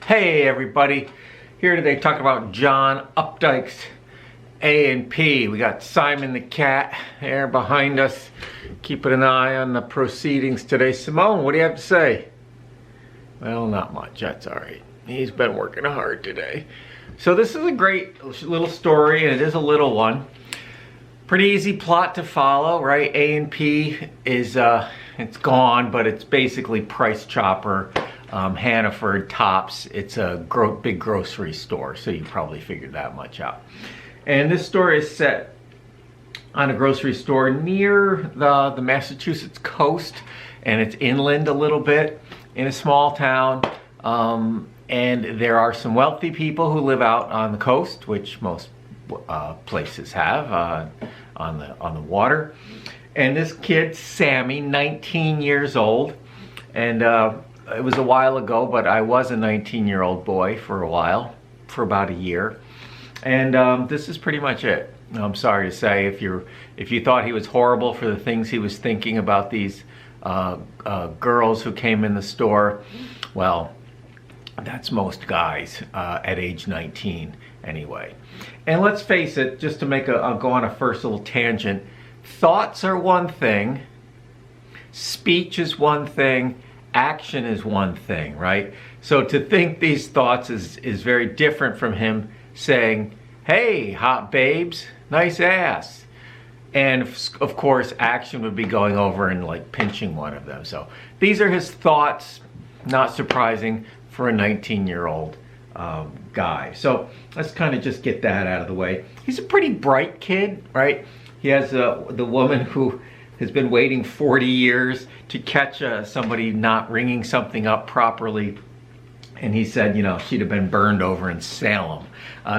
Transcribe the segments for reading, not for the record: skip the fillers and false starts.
Hey everybody, here today talking about John Updike's A&P. We got Simon the cat there behind us, keeping an eye on the proceedings today. Simone, what do you have to say? Well, not much, that's alright. He's been working hard today. So this is a great little story, and it is a little one. Pretty easy plot to follow, right? A&P is, it's gone, but it's basically Price Chopper. Hannaford, Tops, it's a big grocery store, so you probably figured that much out. And this story is set on a grocery store near the Massachusetts coast, and it's inland a little bit in a small town. And there are some wealthy people who live out on the coast, which most places have on the water. And this kid, Sammy, 19 years old, and it was a while ago, but I was a 19-year-old boy for a while, for about a year. And this is pretty much it. I'm sorry to say, if you thought he was horrible for the things he was thinking about these girls who came in the store, well, that's most guys at age 19 anyway. And let's face it, just to make I'll go on a first little tangent, thoughts are one thing, speech is one thing, action is one thing, right? So to think these thoughts is very different from him saying, hey, hot babes, nice ass. And of course, action would be going over and like pinching one of them. So these are his thoughts, not surprising for a 19-year-old guy. So let's kind of just get that out of the way. He's a pretty bright kid, right? He has the woman who has been waiting 40 years to catch somebody not ringing something up properly. And he said, you know, she'd have been burned over in Salem.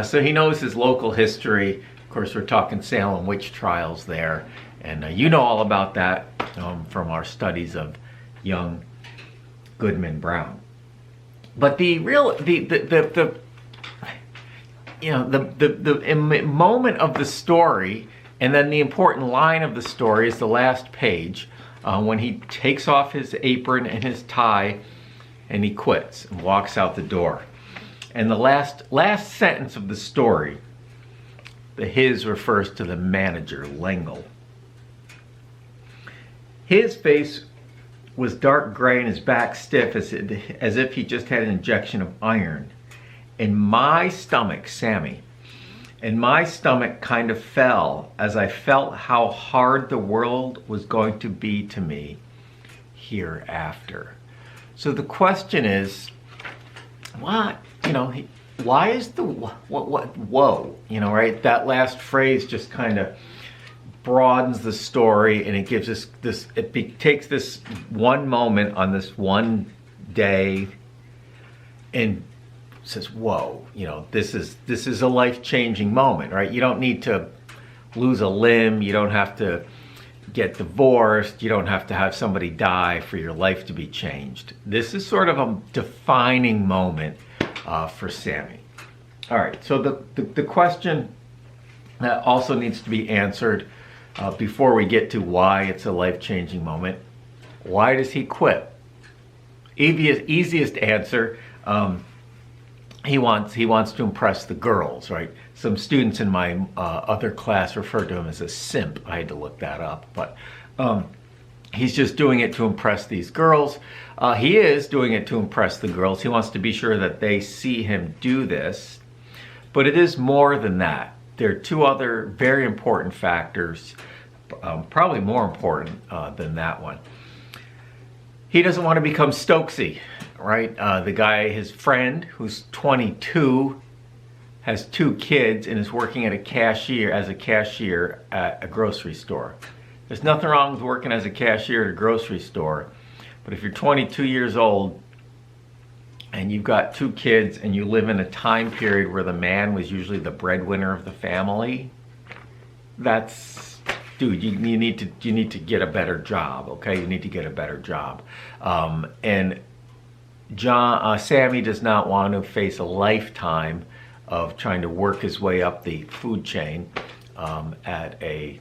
So he knows his local history. Of course, we're talking Salem witch trials there. And you know all about that from our studies of young Goodman Brown. But the moment of the story, and then the important line of the story, is the last page when he takes off his apron and his tie and he quits and walks out the door. And the last sentence of the story, the his refers to the manager, Lengel. His face was dark gray and his back stiff as if he just had an injection of iron. And my stomach, Sammy, and my stomach kind of fell as I felt how hard the world was going to be to me hereafter. So the question is, what, you know, why is the, whoa, you know, right? That last phrase just kind of broadens the story, and it gives us this, takes this one moment on this one day and says, whoa, you know, this is a life-changing moment, right? You don't need to lose a limb, you don't have to get divorced, you don't have to have somebody die for your life to be changed. This is sort of a defining moment for Sammy. All right, so the question that also needs to be answered before we get to why it's a life-changing moment, why does he quit? Easiest answer, he wants to impress the girls, right? Some students in my other class referred to him as a simp. I had to look that up, but he's just doing it to impress these girls. He is doing it to impress the girls. He wants to be sure that they see him do this, but it is more than that. There are two other very important factors, probably more important than that one. He doesn't want to become Stokesy, right? The guy, his friend, who's 22, has 2 kids and is working as a cashier at a grocery store. There's nothing wrong with working as a cashier at a grocery store, but if you're 22 years old and you've got 2 kids and you live in a time period where the man was usually the breadwinner of the family, that's, dude, you need to get a better job, okay? You need to get a better job. And Sammy does not want to face a lifetime of trying to work his way up the food chain at a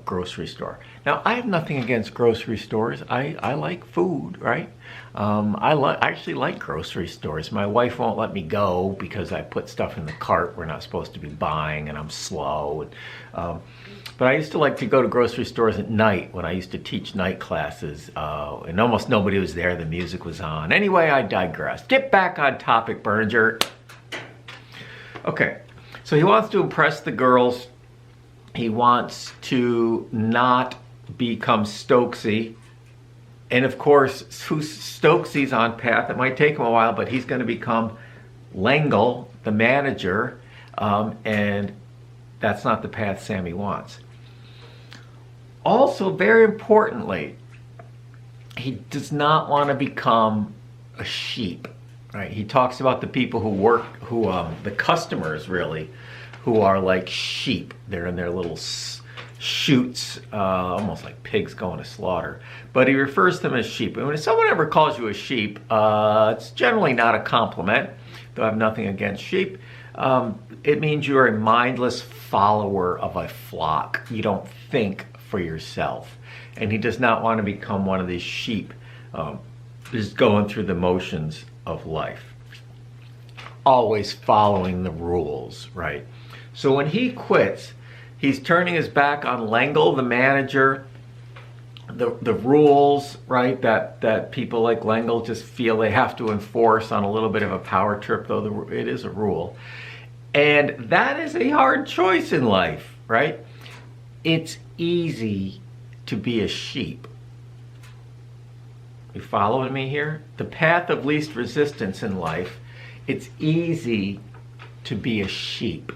grocery store. Now, I have nothing against grocery stores. I like food, right? I actually like grocery stores. My wife won't let me go because I put stuff in the cart we're not supposed to be buying, and I'm slow. But I used to like to go to grocery stores at night when I used to teach night classes, and almost nobody was there. The music was on. Anyway, I digress. Get back on topic, Berninger. Okay, so he wants to impress the girls. He wants to not become Stokesy. And of course, Stokesy's on path. It might take him a while, but he's going to become L'Engle, the manager. And that's not the path Sammy wants. Also, very importantly, he does not want to become a sheep. Right? He talks about the people who work, the customers really, who are like sheep. They're in their little chutes, almost like pigs going to slaughter. But he refers to them as sheep. And when someone ever calls you a sheep, it's generally not a compliment, though I have nothing against sheep. It means you're a mindless follower of a flock. You don't think for yourself. And he does not want to become one of these sheep, just going through the motions of life. Always following the rules, right? So when he quits, he's turning his back on L'Engle, the manager, the rules, right, that people like L'Engle just feel they have to enforce on a little bit of a power trip, though it is a rule. And that is a hard choice in life, right? It's easy to be a sheep. You following me here? The path of least resistance in life, it's easy to be a sheep.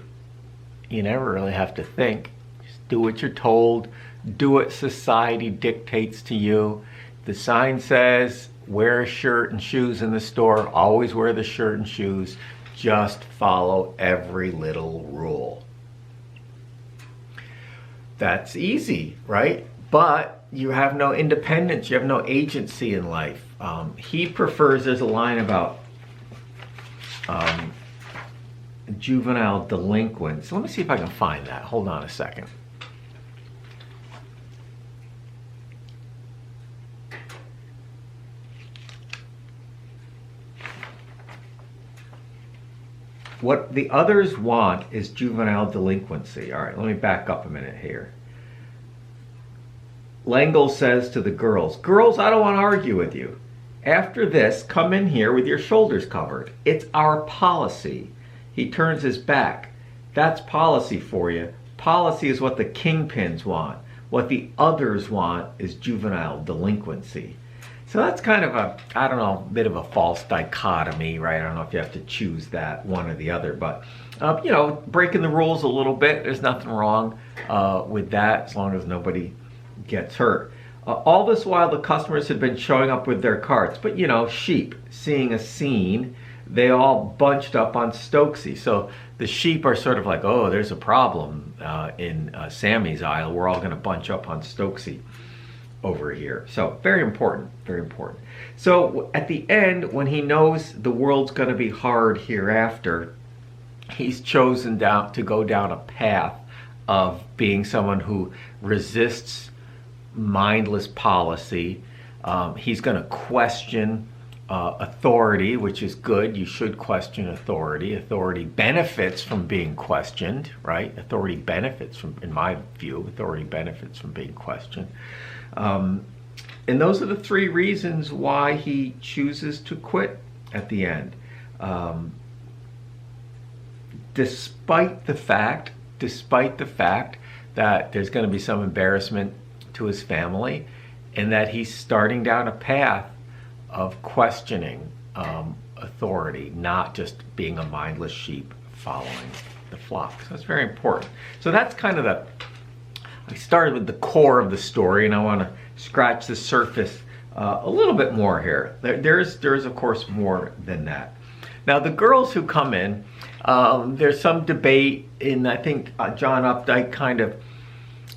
You never really have to think. Just do what you're told. Do what society dictates to you. The sign says, wear a shirt and shoes in the store. Always wear the shirt and shoes. Just follow every little rule. That's easy, right? But you have no independence. You have no agency in life. He prefers, there's a line about juvenile delinquents. Let me see if I can find that. Hold on a second. What the others want is juvenile delinquency. All right, let me back up a minute here. L'Engle says to the girls, "Girls, I don't want to argue with you. After this, come in here with your shoulders covered. It's our policy." He turns his back. That's policy for you. Policy is what the kingpins want. What the others want is juvenile delinquency. So that's kind of a, I don't know, bit of a false dichotomy, right? I don't know if you have to choose that one or the other, but, you know, breaking the rules a little bit, there's nothing wrong with that as long as nobody gets hurt. All this while, the customers had been showing up with their carts, but, you know, sheep, seeing a scene, they all bunched up on Stokesy. So the sheep are sort of like, oh, there's a problem in Sammy's aisle. We're all going to bunch up on Stokesy over here. So very important, very important. So at the end, when he knows the world's going to be hard hereafter, he's chosen to go down a path of being someone who resists mindless policy. He's going to question authority, which is good. You should question authority. Authority benefits from being questioned, right? Authority benefits from, in my view, authority benefits from being questioned. And those are the three reasons why he chooses to quit at the end. Despite the fact that there's going to be some embarrassment to his family, and that he's starting down a path of questioning authority, not just being a mindless sheep following the flock. So it's very important. So that's kind of I started with the core of the story, and I want to scratch the surface a little bit more here. There's of course more than that. Now the girls who come in, there's some debate, and I think John Updike kind of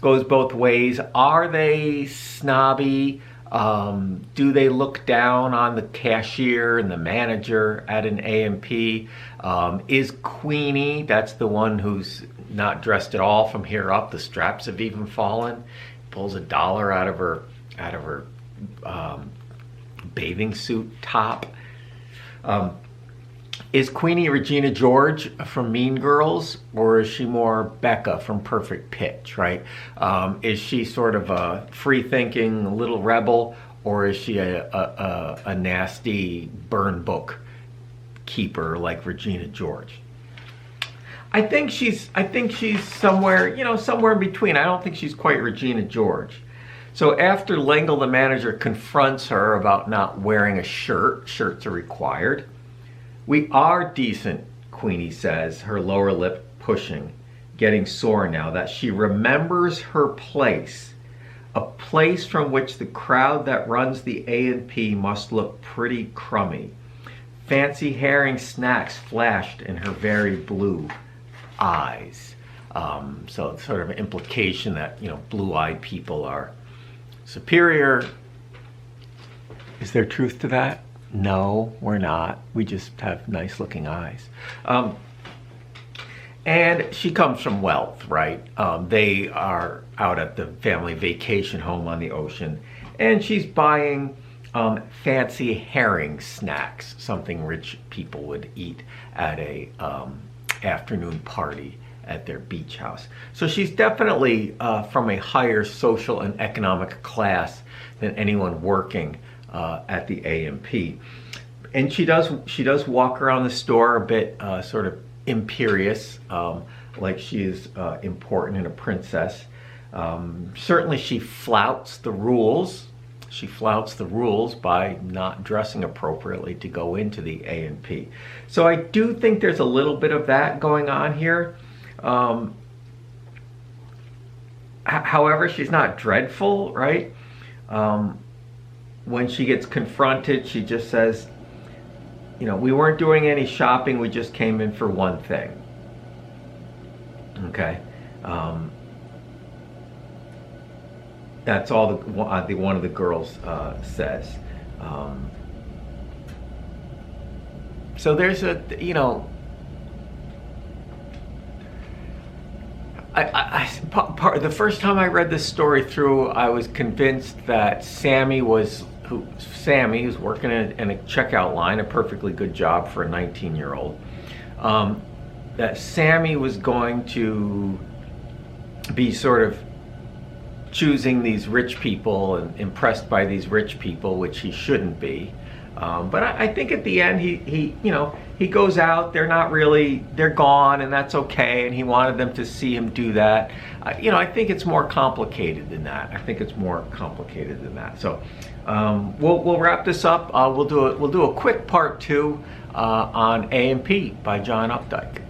goes both ways. Are they snobby? Do they look down on the cashier and the manager at an A&P? Is Queenie, that's the one who's not dressed at all from here up. The straps have even fallen. Pulls $1 out of her bathing suit top. Is Queenie Regina George from Mean Girls, or is she more Becca from Perfect Pitch, right? Is she sort of a free-thinking little rebel, or is she a nasty burn book keeper like Regina George? I think she's somewhere, somewhere in between. I don't think she's quite Regina George. So after L'Engle, the manager, confronts her about not wearing a shirt, shirts are required. We are decent, Queenie says, her lower lip pushing, getting sore now, that she remembers her place, a place from which the crowd that runs the A&P must look pretty crummy. Fancy herring snacks flashed in her very blue eyes. So it's sort of an implication that, blue-eyed people are superior. Is there truth to that? No, we're not. We just have nice looking eyes. And she comes from wealth, right? They are out at the family vacation home on the ocean, and she's buying fancy herring snacks, something rich people would eat at a afternoon party at their beach house. So she's definitely from a higher social and economic class than anyone working at the A&P. And she does walk around the store a bit sort of imperious, like she is important and a princess. Certainly she flouts the rules. She flouts the rules by not dressing appropriately to go into the A&P. So I do think there's a little bit of that going on here. However, she's not dreadful, right? When she gets confronted, she just says, we weren't doing any shopping, we just came in for one thing. Okay. That's all one of the girls says. So there's the first time I read this story through, I was convinced that Sammy, who's working in a checkout line, a perfectly good job for a 19-year-old, that Sammy was going to be sort of choosing these rich people and impressed by these rich people, which he shouldn't be. But I think at the end he goes out. They're gone, and that's okay. And he wanted them to see him do that. I think it's more complicated than that. So we'll wrap this up. We'll do a quick part 2 on A&P by John Updike.